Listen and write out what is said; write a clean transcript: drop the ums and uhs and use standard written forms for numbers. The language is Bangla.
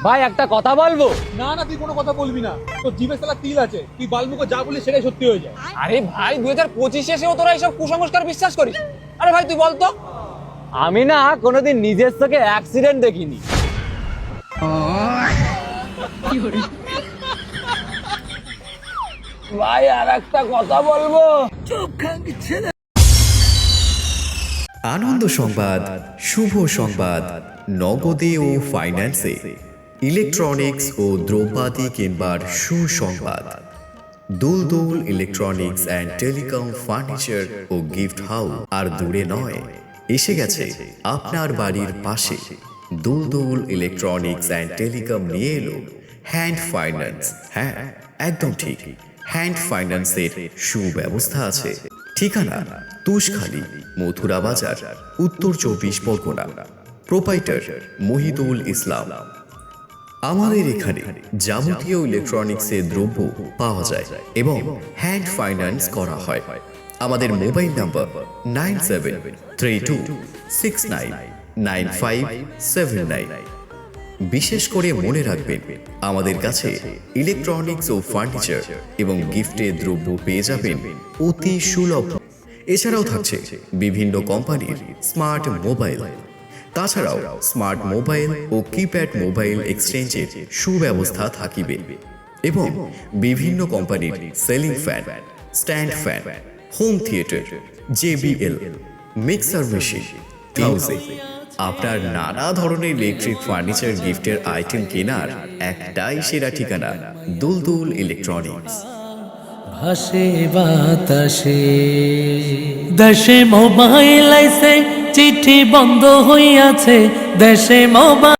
ভাই একটা কথা বলবো। না না, তুই কোনো কথা বলবি না। তোর জিভে শালা তিল আছে, তুই বালমুখো যা বলিস সেটাই সত্যি হয়ে যায়। আরে ভাই 2025 এসেও তোরা এইসব কুসংস্কার বিশ্বাস করিস? আরে ভাই তুই বলতো। আমি না কোনোদিন নিজের চোখে অ্যাক্সিডেন্ট দেখিনি। ভাই আর একটা কথা বলবো। আনন্দ সংবাদ, শুভ সংবাদ, নগদে ও ফাইন্যান্সে, ইলেকট্রনিক্স ও দ্রব্যাদি কিনবার সুসংবাদ। Duldul electronics and telecom furniture ও গিফট হাউস আর দূরে নয়, এসে গেছে আপনার বাড়ির পাশে। দুলদুল ইলেকট্রনিক্স অ্যান্ড টেলিকম নিয়ে এলো হ্যান্ড ফাইন্যান্স। হ্যাঁ, একদম ঠিক, হ্যান্ড ফাইন্যান্সের সুব্যবস্থা আছে। ঠিকানা তুষখালী, মথুরা বাজার, উত্তর 24 পরগনা। প্রোপাইটার মহিদুল ইসলাম। আমাদের এখানে যাবতীয় ইলেকট্রনিক্সের দ্রব্য পাওয়া যায় এবং হ্যান্ড ফাইন্যান্স করা হয়। আমাদের মোবাইল নাম্বার 9732699579। বিশেষ করে মনে রাখবেন, আমাদের কাছে ইলেকট্রনিক্স ও ফার্নিচার এবং গিফটের দ্রব্য পেয়ে যাবেন অতি সুলভ। এছাড়াও থাকছে বিভিন্ন কোম্পানির স্মার্ট মোবাইল। তাছাড়াও স্মার্ট মোবাইল ও কিপ্যাড মোবাইল এক্সচেঞ্জের সুব্যবস্থা থাকিবে এবং বিভিন্ন কোম্পানির ceiling fan, stand fan, home theatre, JBL, mixer machine, হাউসে আপনার নানা ধরনের ইলেকট্রিক ফার্নিচার গিফটের আইটেম কেনার একটাই সেরা ঠিকানা, দুলদুল ইলেকট্রনিক্স। ভাসে বাতাসে দেশে মোবাইল আইছে, চিঠি বন্ধ হইয়াছে দেশে মোবাইল।